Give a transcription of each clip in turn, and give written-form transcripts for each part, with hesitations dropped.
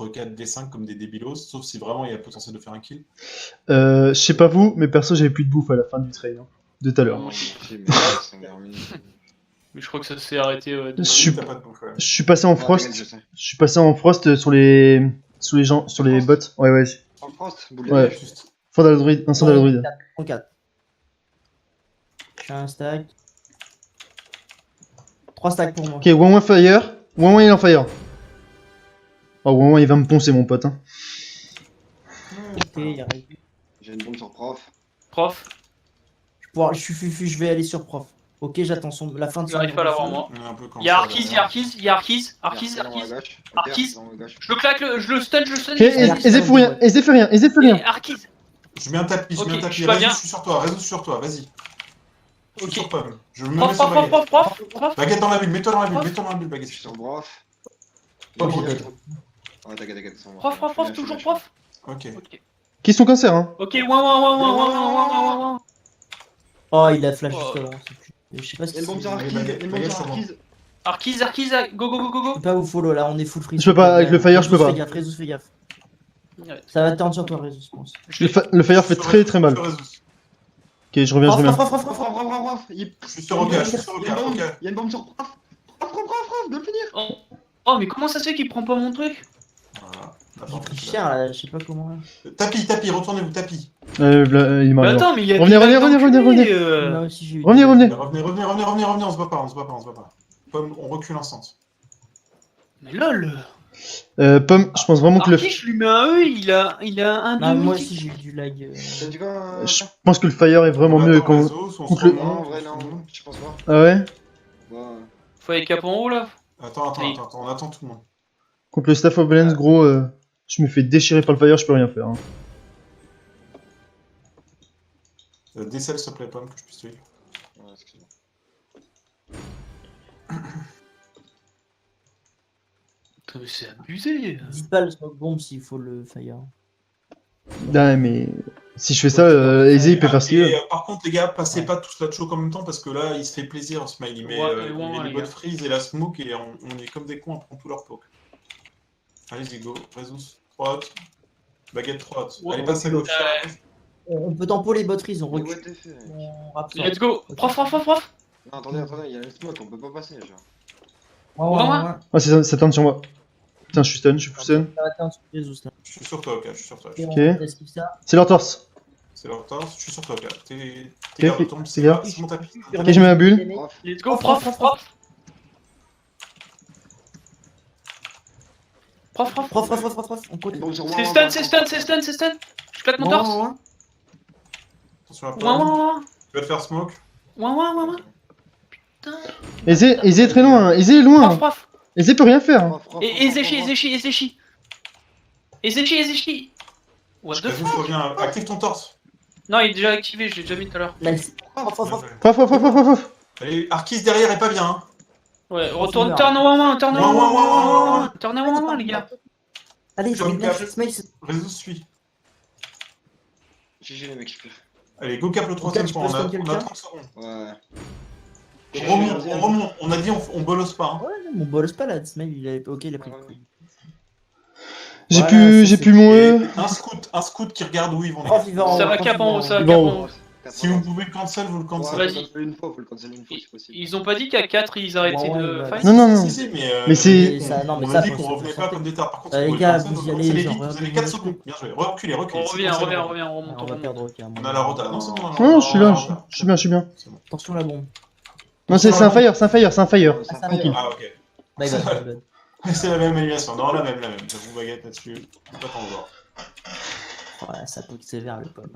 battre 4d5 comme des débilos, sauf si vraiment il y a le potentiel de faire un kill. Je sais pas vous, mais perso, j'avais plus de bouffe à la fin du trail. Hein, de tout à l'heure. Moi aussi, mais ça s'est terminé. Mais je crois que ça s'est arrêté. Je suis- T'as pas de bouffe, ouais. Je suis passé en Ah, frost. t'inquiète, je sais. Je suis passé en frost sur les gens, sur les bots. Ouais, ouais. En Frost, boule de Ouais. neige. Juste. Un sandal druide. 4. J'ai un stack. 3 stacks pour moi. Ok, one fire. One il est en fire. Oh, one il va me poncer, mon pote. Hein. Ok, il arrive. J'ai une bombe sur prof. Prof, Je vais aller sur prof. Ok, j'attends la fin de son. j'arrive pas à l'avoir moi. On est un peu comme Il y a ça, Arkiz, là. il y a Arkiz, il y a Arkiz, Arkiz, Dans la Arkiz. gauche. Arkiz. Dans la gauche. Je le claque, je le stun, je le stun. Ok, Eze fait rien, Eze fait rien, Eze fait rien. Et Arkiz. Je mets un tapis, Ok, je mets un je tapis. suis pas bien. Vas-y, je suis sur toi, Réseau sur toi, vas-y. Je suis Ok. sur Pomme. Je me mets Prof, sur prof, Baguette. prof. Baguette dans la bulle, mets-toi dans la bulle, Prof. mets-toi dans la bulle, Je Baguette. suis sur prof. Ok. Ouais, t'inquiète, c'est bon. Prof, toujours prof. Ok. Ok. Question cancer, hein. Ok, ouin. Oh, il a flash Oh. juste avant. Je sais pas ce Il y a une qu'il bombe sur fait. Arkiz, il y a une bombe sur Arkiz. Arkiz, go. Je peux pas vous follow là, on est full free. Je peux pas, avec le fire, je peux pas. Fais gaffe. Ça va turn sur toi, Résus, je pense. Le fire fait très très mal. Sur Ok, Réseau. je reviens. Prof. Je suis sur Oka, je suis sur Il y a Oka, une bombe. Oka. Il y a une bombe sur prof. Prof, de le finir. Oh, mais comment ça se fait qu'il prend pas mon truc? Voilà. J'ai Attends, pris cher là, je sais pas comment. Tapis, retournez-vous, tapis. Il est Mais mort. attends, mais il y a. Revenez, des revenez, enculés, revenez. Là aussi j'ai eu. Revenez. Revenez, on se bat pas. Pomme, on recule instant. Mais lol. Pomme, je pense vraiment que le. Arkiz, je lui mets un E, il a un Non, demi. moi aussi j'ai eu du lag. T'as dit quoi? Je pense que le fire est vraiment mieux quand. contre le- Non, en vrai, non. Je pense pas. Ah ouais? Ouais. Faut aller cap en haut là. Attends, on attend tout le monde. Contre le staff of balance, gros, je me fais déchirer par le fire, je peux rien faire. Hein. Décèle s'il te plaît, Pomme, que je puisse te heal. Ouais, excuse-moi. Putain, mais c'est abusé. Dites pas le smoke bomb s'il faut le fire. Ah, mais. Si je fais ça, Eze il peut faire ce qu'il veut. Et, par contre, les gars, passez pas tous la choke en même temps parce que là, il se fait plaisir, Smile. Il met, Ouais, il ouais, met les les bots gars. freeze et la smoke et on est comme des cons, on prend tout leur poke. Allez-y, go. Résus, 3 hot. Baguette 3 hot. Ouais, Allez, passe à gauche. On peut tempo les bot freeze, on Mais recule. what the fuck? On rappe ça. Let's go. Prof. Non, attendez, il y a une smoke, on peut pas passer, genre. Ouais. Ah, ça tourne sur moi. Putain, je suis stun, je suis stun. Ça va turn sur Résus là. Je suis sur toi, ok, je suis sur toi. Et on Ok. esquive ça. C'est leur torse. C'est leur torse, je suis sur toi, ok. T'es Ok, gars, ok, retombe, c'est gars. c'est mon tapis. Ok, je mets ma bulle. Prof. Let's go. Prof. Prof, on Une continue. bombe sur moi. C'est stun. Je claque mon torse. Attention à la pomme. Ouin. Tu vas te faire smoke. Putain. Eze est très loin, Eze est loin. Prof. Eze peut rien faire. Hein. Et Ezechi. What the Résus, fuck? reviens, active ton torse. Non, il est déjà activé, je l'ai déjà mis tout à l'heure. Nice. Paf. Allez, Arkiz derrière est pas bien, hein. Ouais, retourne, turn à 1, les gars. Allez, Comme cap. Smile. Résus, suis. GG les mecs, je peux. Allez, go cap le troisième tu point, peux on a stun quelqu'un 30 secondes. Ouais. On remonte, on a dit on bolosse pas, hein. Ouais, mon bolos pas là, Smile, il a. Ok, il a pris. J'ai Voilà, plus, ça, j'ai c'est- plus mon Et E. un scout qui regarde où ils vont. les Prof, gars. il va en Ça va prof, cap il en haut, va ça va Bon. cap en haut. Si vous pouvez le cancel, vous le cancel. Vas-y. Faut le cancel une fois si possible. Ils ont pas dit qu'à 4 ils arrêtaient Ouais, de ouais, fight? Non. Si, mais Mais c'est- ça- non, mais on ça, a dit faut- qu'on faut revenait se pas sortir. comme des tards. Par contre, Les si vous gars, voulez le vous y cancel, allez, vous genre, avez revenez 4 sur le secondes. Bien joué. Reculez. On revient, on remonte. On va perdre, ok. On a la rota. Non, c'est bon. Non, je suis là, je suis bien. C'est bon. Attention la bombe. Non, c'est un fire. Ah, Tranquille. Ah, ok. Bye bye. C'est la même animation. Non, la même. J'avoue, baguette là-dessus. Faut pas t'en voir. Ouais, ça poke sévère le pomme.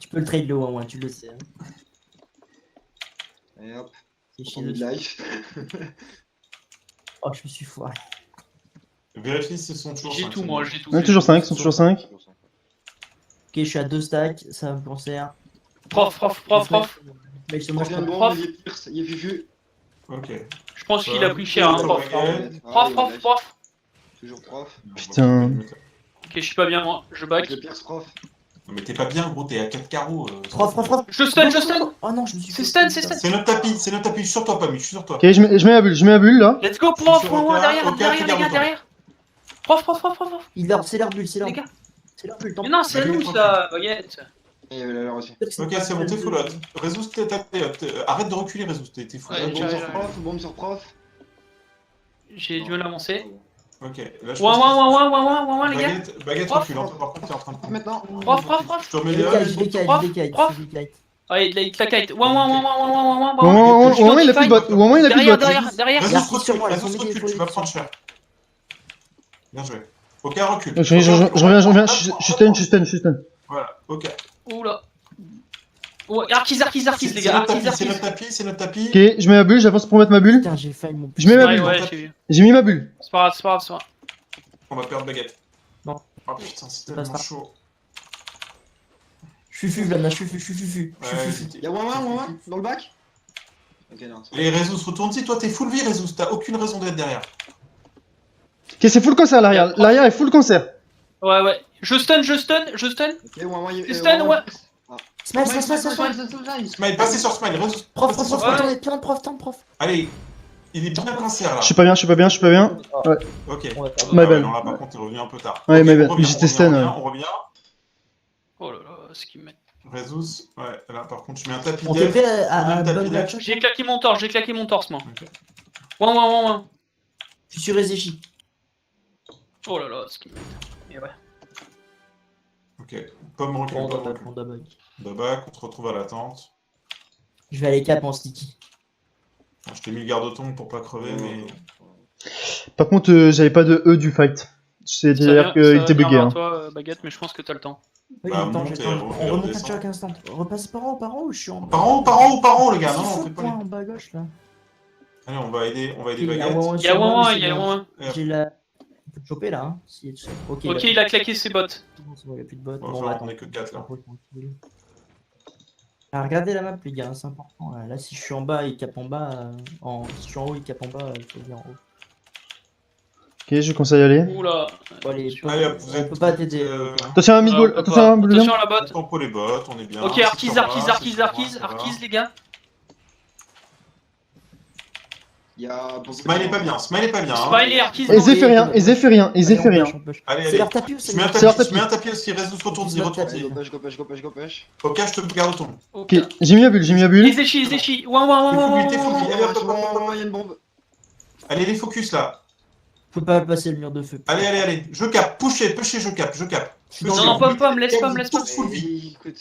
Tu peux le trade le 1-1, tu le sais. Hein. Et hop, C'est on chier met dessus. de life. Oh, je me suis foiré. Vérifie s'ils sont toujours. J'ai 5, tout, c'est moi, bon. j'ai tout. Ouais, toujours 5, ils sont toujours 5. Ok, je suis à 2 stacks, ça me cancer. Prof. Mais je moi, je Prof, peux. Prof. il est Pierce, il est Fufu. Ok. Je pense qu'il a pris cher, hein, prof. Prof. Toujours prof. Putain. Ok, je suis pas bien, moi. Je back. Le Pierce prof. Non, mais t'es pas bien, gros, t'es à 4 carreaux. Prof. Je stun. Oh non, je me suis C'est fait- stun. C'est notre tapis. Je suis sur toi, Pamy, je suis sur toi. Ok, je mets la bulle là. Let's go, prof. Derrière, les gars, derrière. Prof. C'est leur bulle, c'est leur Les bulle. gars. C'est leur bulle, tant Mais non, c'est Baguette, nous, prof. ça, baguette. Et il y avait la leur aussi. Ok, c'est bon, t'es full hot. Résus, arrête de reculer, Résus, t'es full Ouais, hot. Bombe j'arrive, sur prof, bombe sur prof. J'ai du mal à avancer. Ok, là je Ouin, pense ouin, que... les gars. Baguette Prof. recule, hein, toi, par contre t'es en train de... Maintenant. Prof. Je te remets Je les décale, hot. je décale, Prof, je décale, prof. je décale. Ouais, il te la kite. Ouin, Ouin, il a plus de bot. Ouin, il a plus de Derrière, bot. derrière. Résus, Artiste sur recule, moi, Résus, faut m'aider, recule, faut tu vas m'aider. prendre cher. Bien joué. Ok, recule. Je reviens, je suis stun. Voilà, ok. Oula. Ouais, Arquis, les gars. C'est notre tapis. Ok, je mets ma bulle, j'avance pour mettre ma bulle. Putain, j'ai failli mon. Je mets ma bulle. Ouais, j'ai vu. J'ai mis ma bulle. C'est pas grave. On va perdre Baguette. Non. Oh putain, c'est Ça tellement passe chaud. Je suis fufu, Vlana, je suis fufu. Il y a Ouin dans le bac. Ok, non. Et Résus, retourne-y, toi t'es full vie, Résus, t'as aucune raison d'être derrière. Ok, c'est full cancer l'arrière. L'arrière est full cancer. Ouais. Je stun. Ok, Ouin, il Stun, ouais. Smile. Smile, passez sur Smile, Résus. Prof, passez sur Ouais. Smile. tente prof. Allez, il est bien cancer là. Je suis pas bien. Ouais, Ok. Ouais, My bad. Non, là par contre, t'es revenu un peu tard. Ouais, Ok, my on bad. revient, J'étais stun, ouais. On revient. Oh là là, ce qu'il met. Résus, ouais, là par contre, je mets un tapis On te def. fait Je mets un le tapis bon def. match. J'ai claqué mon torse, moi. Ok. Ouin. Je suis sur Ezechi. Oh là là, ce qu'il met. Et ouais. Ok, pomme recule, Bon, pomme recule. d'abord. Babac, on se retrouve à l'attente. Je vais aller cap en sticky. Je t'ai mis le garde-tombe pour pas crever, mais... Par contre, j'avais pas de E du fight. C'est-à-dire qu'il était bugué. Hein. Toi, baguette, mais je pense que t'as le temps. Oui, Bah, j'ai le temps, monte j'ai et le temps. re- On et remonte à redescend. chaque instant. Repasse par en haut ou je suis en bas. Par en haut, les gars, non, on fait pas les... en bas à gauche là. Allez, on va aider Il y a Baguette. Ouin Il y a sur moi, Ouin, mais il y a c'est bon. Ouin. J'ai la. On peut te choper là, hein. Ok, Ok, il a claqué ses bottes. c'est bon, il n'y a plus de bottes. Bon, Bon, enfin, bah, on attends. est que 4 là. Ah, regardez la map, les gars, c'est important. Là, si je suis en bas, il cap en bas. Si je suis en haut, il cap en bas. Il faut bien en haut. Ok, je conseille d'y aller. Oula. Bon, allez, Allez, hop, vous on êtes... peut pas t'aider. Attention à la mid-ball. Attention à la boule. Attention à la botte. On pour les bottes, on est bien. Ok, C'est Arquis, sur moi, c'est sur moi, ça va. Arquis, les gars. Il y a. Smile est pas bien, Smile est pas bien. hein. Smiley, Arquis. Ezé fait rien. Allez, C'est allez. leur tapis ou Je mets un C'est leur tapis, tapis. aussi, Résus, retourne-y. Gopêche. Ok, je te garde au tombe. Ok, j'ai mis ma bulle. Ezechi. Ouin. T'es full vie, allez, hop, hop, hop, hop, hop. Il y a une bombe. Allez, les focus là. Faut pas passer le mur de feu. Allez. Je capte, pushez, je capte. Non, pomme, laisse pomme. Tous full vie. Écoute.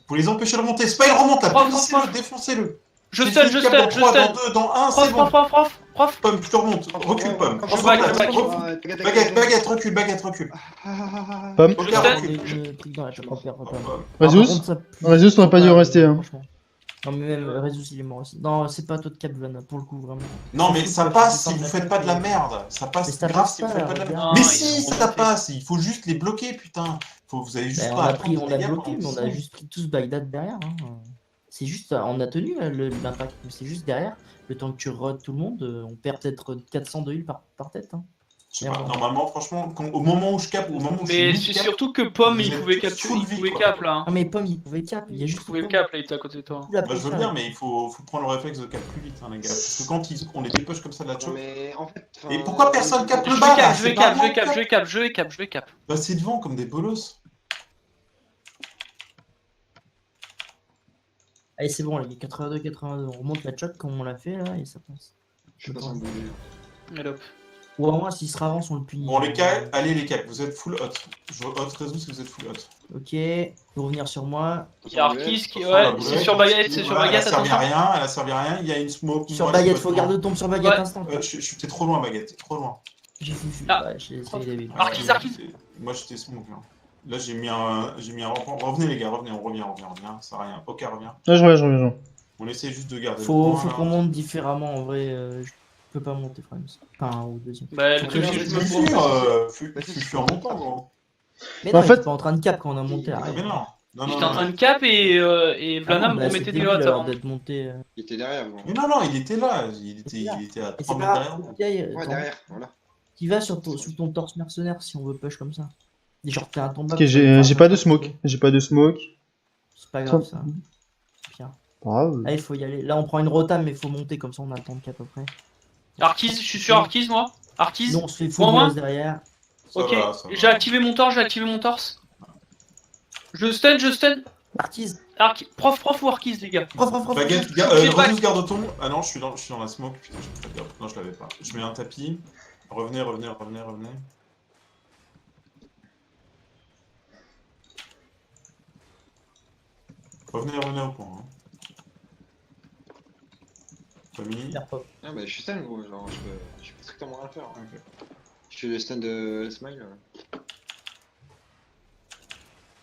Vous les empêchez de remonter. Smile remonte là, Prof, défoncez-le. Je stun. Dans 3, dans 2, dans 1, c'est bon. Prof. Pomme, je te remonte. Recule, Pomme. Je back. Baguette, recule. Pomme. Ok, Je stun. recule. Résus, t'aurais pas dû rester. Hein. Non, mais même Résus, il est mort aussi. Non, c'est pas toi de cap, Vlana, pour le coup, vraiment. Non, mais ça Ouais, passe c'est si pas vous de faites la pas de la faute, merde. Ça Mais passe ça grave passe si vous pas, faites pas de la merde. regarde. Mais Non, si, ils sont ça montés. passe. Il faut juste les bloquer, putain. Vous avez juste Ben, pas à on a prendre des dégâts bloqué, pendant mais on a 10 juste pris tous Bagdad derrière. Hein. C'est juste, on a tenu l'impact, mais c'est juste derrière. Le temps que tu rodes tout le monde, on perd peut-être 400 de heal par tête. Hein. Je sais pas, normalement, franchement, au moment où je capte, au moment où je Mais suis c'est cap, surtout que Pomme, vous il êtes pouvait tous capturer, full il vie, pouvait quoi. cap là. Ah, mais Pomme, il pouvait cap, il y a Il juste pouvait Pomme. cap là, il était à côté de toi. Tout la bah, je veux pression, bien, là. mais il faut prendre le réflexe de cap plus vite, hein, les gars. Parce que quand on les dépêche comme ça de la Non, chope. mais en fait. Et pourquoi personne capte le Je bas vais là cap, je vais C'est cap, pas je vais moi cap, qui je vais cap, je vais cap, je vais cap. Bah, c'est devant comme des bolos. Allez, c'est bon, les gars, 82. On remonte la choc comme on l'a fait là et ça passe. Je suis pas sans bouger. Et hop. Ou au moins, s'il se avance, on le punit. Bon, les cap, allez, les cap, vous êtes full hot. Je hot Résus si vous êtes full hot. Ok, faut revenir sur moi. Il y a Arquis qui. Attention, la Ouais, c'est boulette. sur Baguette, c'est sur Voilà, Baguette, elle a servi à attention. rien, elle a servi à rien. Il y a une smoke. Sur moi, Baguette, je faut peux garder tombe sur Baguette Ouais. instant. T'es trop loin, Baguette, t'es trop loin. J'ai fait. Ah. Ouais, j'ai essayé David. Arquis. Moi, j'étais smoke. Là, j'ai mis un revenez, les gars, revenez, on revient, ça sert à rien. Ok, revient. Là, je reviens. On essaie juste de garder Faut le point, là. qu'on monte différemment en vrai. Je peux pas monter, Frames. Enfin, au deuxième. Bah, le Ok, truc, je c'est vais que te je me fuir, fous. Fuis en montant, gros. Mais En non, fait- il était pas en train de cap quand on a monté. Arrête. Mais non. Non, J'étais en train de cap et Vlana me remettait des hottes avant. d'être monté. Il était derrière, bon. Mais non, il était là. Il était à Et 3 c'est mètres pas derrière nous. grave. Ouais, derrière, voilà. Qui va sur ton torse mercenaire si on veut push comme ça. Et genre, t'es un tombable. Ok, j'ai pas de smoke. J'ai pas de smoke. C'est pas grave ça. Bien. Bravo. Allez, faut y aller. Là, on prend une rota, mais faut monter comme ça, on a le temps de cap après. Arquis, je suis sur Arquis, moi. Arquis. Nous, on se fait full Moi, bolos derrière. Ok, va, ça j'ai va. activé mon torse, Je stun. Artise. Prof ou Arquise, les gars. Prof. Baguette, J'ai pas- Rezus, garde ton. Ah non, je suis dans la smoke. Putain, j'ai pas fait gaffe. Non, je l'avais pas. Je mets un tapis. Revenez. Revenez au point. Hein. Famille. Faire pop. Ah bah je suis stun gros, genre je peux strictement rien faire. Ok. Je suis le stun de Smile.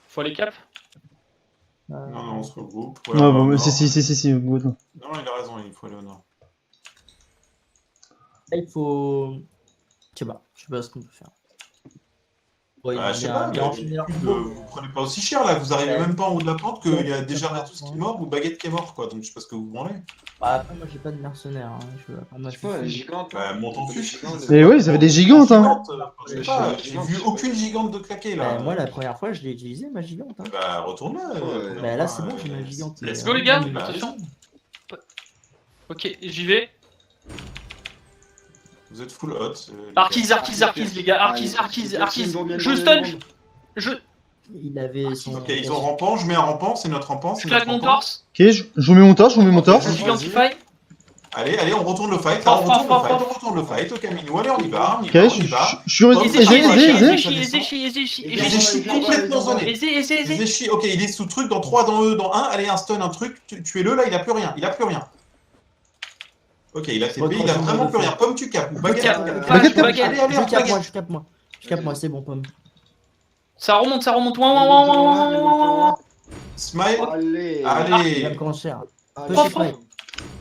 Faut aller cap. Non, on se regroupe. Ah bon, si, good. Non, il a raison, il faut aller au nord. Là, il faut. Je sais pas ce qu'on peut faire. Ouais, Bah, je sais pas, bien enchaîné leur combo. vous prenez pas aussi cher là, vous arrivez Ouais. même pas en haut de la pente qu'il y a déjà Ouais. Rezus qui est mort ou Baguette qui est mort quoi, donc je sais pas ce que vous branlez. Bah, après, moi j'ai pas de mercenaires. Hein. Moi, Je sais pas, elle est gigante. Bah, monte en fuche. Mais ouais, vous avez des gigantes, hein. Je sais pas, j'ai vu aucune gigante de claquer là. Moi, la première fois, je l'ai utilisé, ma gigante. Hein. Bah, retourne là. Ouais. Bah, là, c'est bon, j'ai ma gigante. Let's go, les gars. Bah, Attention. Ok, j'y vais. Vous êtes full hot. Arquise, les gars. Arquise. Je stun. Il avait son. Ok, ils ont rampant, je mets un rampant, c'est notre rampant. Je claque mon torse. Ok, je vous mets mon torse, Je gigantify. Allez, on retourne le fight. Fort, Là, on fort. retourne le fight au Camino. Allez, on y va. Ok, je suis Ezechi complètement zoné. Aisé. Ezechi, ok, il est sous truc dans 3, dans E, dans 1. Allez, un stun, un truc. Tuez-le, là, il a plus rien. Ok, il a TP, il a vraiment plus rien. Pomme, tu capes. Baguette. Baguette. Allez, Je capte moi, c'est bon, pomme. Ça remonte. Smile. Allez. Il va Allez, me cancer. Prof.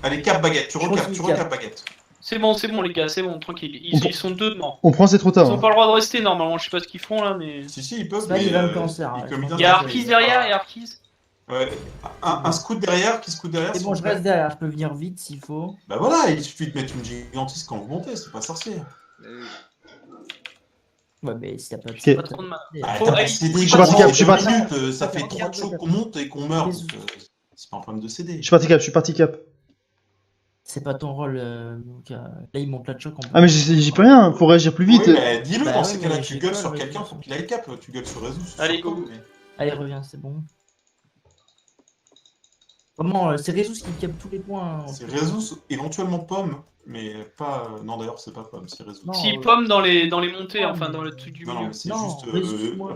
allez, cap Baguette. Tu Je recapes, continue cap. Baguette. C'est bon, les gars, c'est bon, tranquille. Ils sont deux morts. On prend, c'est trop Ils tard. ont Hein. pas le droit de rester normalement, je sais pas ce qu'ils font là, mais. Si, ils peuvent. Smile, mais, il va me cancer. Il y a Arquise derrière, Ouais, un scout derrière, qui scout derrière. C'est s'il bon, vous je plaît. reste derrière, je peux venir vite s'il faut. Bah voilà, il suffit de mettre une gigantiste quand vous montez, c'est pas sorcier. Ouais, mais s'il n'y a pas de. Ok. Pas trop de mal. Ah, Faut t'as aller- passé Je suis parti cap, je suis parti. minutes, ça fait 3 chocs qu'on monte et qu'on meurt, donc c'est pas un problème de CD. Je suis parti cap. C'est pas ton rôle. Donc, là, il monte la choc en Ah, mais j'y peux rien, faut réagir plus vite. Oui, mais dis-le Bah dans ouais, ces cas-là, mais tu j'ai gueules pas sur le quelqu'un réseau. pour qu'il aille cap, tu gueules sur Rezus. Allez, go. Allez, reviens, c'est bon. Vraiment, c'est Rezus qui capte tous les points. C'est Rezus, éventuellement Pomme, mais pas. Non, d'ailleurs, c'est pas Pomme, c'est Rezus. Non. Si pomme dans les montées, enfin dans le truc du Non, non, milieu. mais c'est Non, juste. Rezus, moi.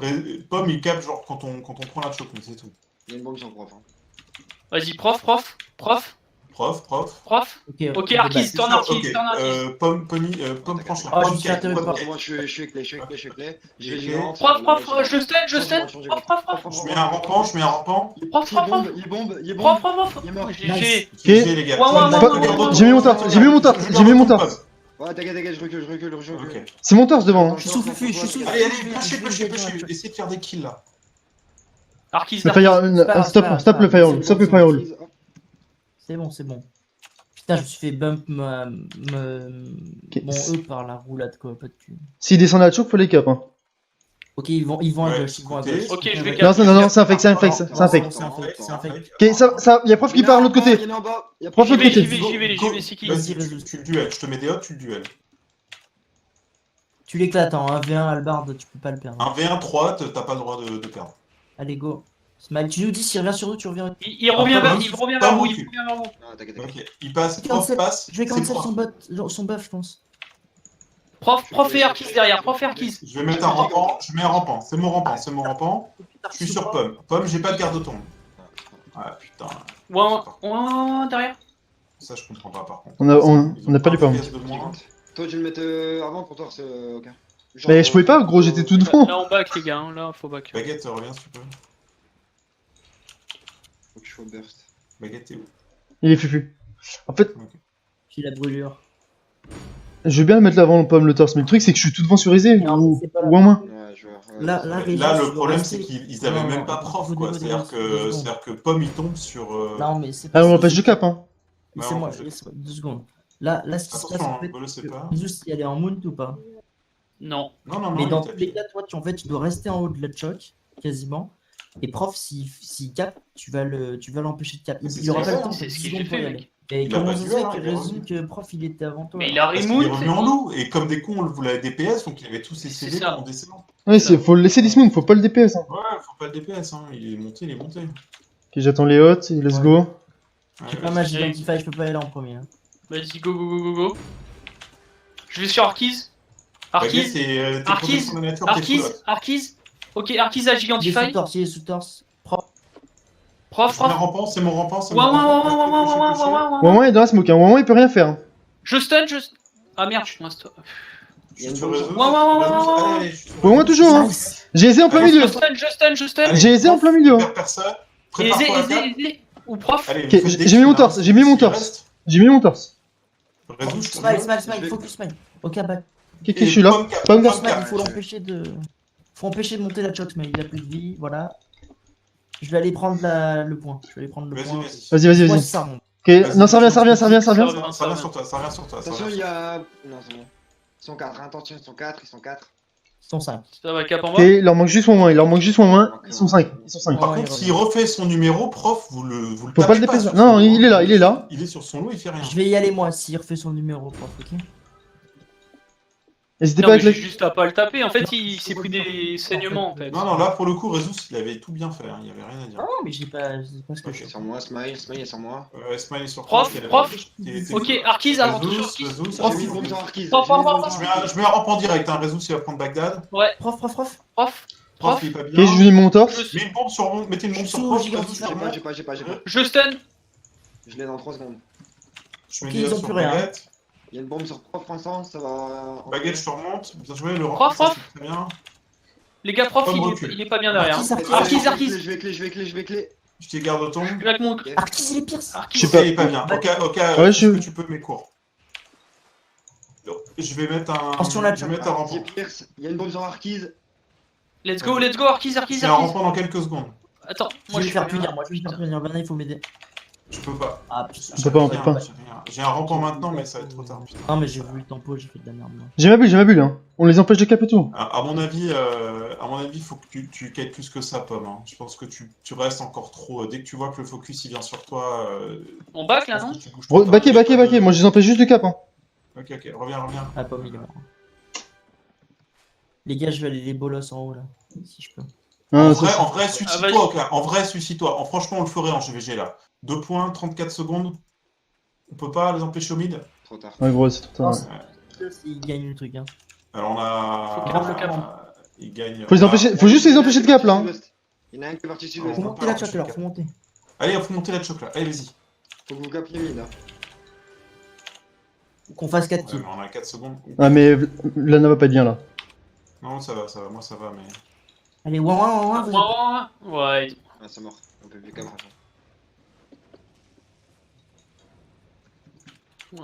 Pomme, il capte genre quand on prend la choc, mais c'est tout. Il y a une bombe sur prof. Hein. Vas-y, prof. Prof. Ok, Arquise, tourne Arquise. Pomme, franchement. Ah, Pomme, je suis à Pomme, toi, Pomme. Moi je suis clé. Je vais Ok. gigante. Prof, je stun. Prof. Je mets un rampant. Prof. Il bombe. Il est mort. Nice. GG. GG, les gars. Ouais. J'ai mis mon torse. Ouais, t'inquiète, je recule. Ok. C'est mon torse devant. Hein. Je suis sous fufu, je suis sous Allez, fufu. push. Essayez de faire des kills là. Arquise. Le fire... Stop le firewall. C'est bon. Putain, je me suis fait bump mon E par la roulade, quoi, pas de cul. S'ils descendent à la choke, faut les cap. Hein. Ok, ils vont à gauche, ils vont à gauche. Ok, je vais Ouais. cap. Non, c'est un fake. C'est un fake. Ok, y a prof qui part de l'autre côté. Il est en bas. Prof de l'autre côté. J'y vais, c'est qui? Vas-y, tu le duel. Je te mets des hots, tu le duel. Tu l'éclates en 1v1 Albard, tu peux pas le perdre. Un V1 3, t'as pas le droit de perdre. Allez, go. Smile, tu nous dis s'il revient sur nous, tu reviens. Il revient vers vous. Ah, t'inquiète. Il passe, prof passe. Je vais c'est cancel prof. son buff, je pense. Prof et Arquise derrière. Je vais mettre un rampant. Je mets un rampant. C'est mon rampant. Je suis sur Pomme. Pomme, j'ai pas de garde tombe. Ah putain. Ouais, derrière. Ça, je comprends pas par contre. On a perdu Pomme. Toi, tu le mets avant pour toi, c'est ok. Mais je pouvais pas, gros, j'étais tout devant. Là, on back, les gars. Là, faut back. Baguette, reviens si tu peux. Faut que je sois burst. Baguette, t'es où? Il est fufu. En fait, J'ai la brûlure. je veux bien le mettre là avant le pomme, le torse, mais le truc c'est que je suis tout devant sur Aisé Non, ou c'est pas là. en moins. Ouais, je vois. Là, Là, le problème, c'est qu'ils avaient même pas prof, quoi. C'est-à-dire que Pomme, il tombe sur. Non, mais c'est pas. Ah, on l'empêche de cap, hein. C'est moi, 2 secondes. Là, ce qui se passe, en fait, je sais pas. Juste, il y a en mount ou pas. Non. Non, Mais il dans est tous les cas, toi, tu dois rester en haut de la choc, quasiment. Et prof, s'il cap, tu vas l'empêcher de cap. Mais c'est Il aura ce pas qu'il le temps. fait, C'est ce de qu'il 10 secondes pour y fait, aller. mec. Et Il a comment pas ça de se duel, fait hein, que il est résume revenu. que prof il était avant toi? Mais il a Parce qu'il est remote. revenu en loup, et comme des cons, on le voulait DPS, donc il avait tous ses C'est CD ça. pendant des séances. Ouais, faut le laisser dismount, faut pas le DPS. Hein. Ouais, faut pas le DPS, hein. Il est monté, il est monté. Ok, j'attends les hots, let's Ouais. go. Ouais, J'ai pas vas-y. mal Identify, je peux pas y aller en premier. Hein. Vas-y, go, go, go, go, go. Je vais sur Arkiz. Baguette, Arkiz. t'es Arkiz. protection de la nature, t'es full Arkiz. hot. Arkiz. Ok, Arkiz à Il est sous Gigantify. torse, il est sous torse. Prof. Prof, C'est mon prof. rampant, c'est mon rampant, c'est mon Ouah, ouah, rampant. ouah, ouah, ouah, ouah, ouah, ouah, ouah. Wawan est dans la smoke, hein. Wawan il peut rien faire. Hein. Je stun, je. Ah merde, je suis stop. Je suis sur réseau. Ouah, ouah, ouah, ouah. Allez, je suis sur Wawan réseau. toujours, hein. Nice. J'ai aisé en plein Allez, milieu. Je stun. Allez, J'ai aisé en plein milieu. Hein. Super personne. Aisé, Prépare-toi à ça. aisé. Ou prof. Allez, Ok, vous faites des j'ai mis mon kills, torse, hein. j'ai mis mon S'il torse. reste, J'ai mis mon torse. Réseau, je te Smile, reviens. smile, focus smile. Ok, back. Ok, je suis là. Pomme cap, Pomme pomme cap. Smile, il cap. faut l'empêcher de. Faut empêcher de monter la choc, mais il a plus de vie, voilà. Je vais aller prendre le point. Je vais aller prendre le Vas-y, point. vas-y. Vas-y, Ouais, vas-y. ça remonte. Ok, non, ça revient. Ça revient sur sur toi, ça revient sur toi. ça Attention, revient il sur y a. Non, c'est bon. Ils sont 4, attention, ils sont 4, ils sont 4. Ils sont 5. Ça va, cap en Ok, bas. il leur manque juste Wawan, il leur manque juste Wawan. Ils sont 5. Ils sont 5. Par Ouais, contre, il s'il refait son numéro, prof, vous le Faut pas tapez le dépasser. sur Non, son il lot, est là, hein. il est là. Il est sur son lot, il fait rien. Je vais y aller moi s'il refait son numéro, prof, ok? N'hésitez Non, pas mais avec j'ai la. juste à pas le taper. En fait, il s'est pris des saignements en fait. Non, là, pour le coup, Rezus, il avait tout bien fait, hein. Il y avait rien à dire. Non, mais j'ai pas ce que Ok. je fais. Sur moi, Smile est sur moi. Smile est sur Prof, toi, il a- prof. il était- Ok, Arkiz, avant tout sur Rezus, Arkiz. Rezus, J'ai mis une bombe sur Arkiz. Prof, j'ai mis une prof, bombe prof, sur Je Arkiz. mets un rampant direct, hein. Rezus, il va prendre Bagdad. Ouais, Prof. prof. Prof, Prof. il est pas Ok, bien. je lui mets mon torse. Je, Mets une bombe sur mettez une bombe sur Sous prof, gigant, Rezus, j'ai sur moi. J'ai pas. je stun. Je l'ai dans 3 secondes. Je mets Ok, des ils ont sur plus rien. Baguette. Il y a une bombe sur prof Vincent, ça va. Baguette, je te remonte. Bien joué, le Prof, ça, prof. c'est très bien. Les gars, prof, Comme il recul. est pas bien derrière. Arkiz, hein. Arkiz. Arkiz. Je vais clé. Je t'ai garde ton. Je claque mon. Arkiz, il est pire. Je Arkiz. sais Ok, pas. il est pas bien. Ok, Ouais, fais ce je- que tu peux, mes cours. Je vais mettre un. Attention, là, Je vais mettre un rampant. Pierce, il y a une bombe sur Arkiz. Let's go, Arkiz. C'est un rampant dans quelques secondes. Attends, Je moi vais je faire suis punir, moi je vais faire punir. Maintenant, il faut m'aider. Je peux pas. Ah putain. On peut pas, on peut Rien, pas. j'ai rien. J'ai un rampant maintenant, mais ça va être trop tard. Putain. Non, mais j'ai voulu le tempo, j'ai fait de la merde. Moi. J'ai ma bulle, hein. On les empêche de cap et tout. À mon avis, faut que tu kites plus que ça, Pomme. Hein. Je pense que tu restes encore trop. Dès que tu vois que le focus il vient sur toi, On back je là, pense non que tu bouges trop tard. Baquet. Moi, je les empêche juste de cap. Hein. Ok, reviens. Ah, pas il est mort. Les gars, je vais aller les bolos en haut là. Si je peux. Ah, En ça, vrai, c'est- vas-y. suicide-toi, ok. En vrai, suicide-toi. Franchement, on le ferait en GVG là. 2 points, 34 secondes. On peut pas les empêcher au mid. Trop tard. Ouais, gros, c'est trop tard. Non, Il gagne le truc. Hein. Alors on a. Faut grave le cap. Il gagne. Faut les empêcher. Faut juste les empêcher de cap là. Hein. Il y en a un qui est parti Ouais. sud-ouest. Faut on monter peut la pas, choc je alors, suis faut monter. Allez, faut monter la choc là. Allez, vas-y. Faut que vous capiez mid. Là. Qu'on fasse 4 Ouais, kills. mais on a 4 secondes. Ah, mais Lana va pas être bien là. Non, ça va. Moi, ça va, mais. Allez, ouin, vous êtes- Ouais. Ah, c'est mort. On peut plus cap. Ouais.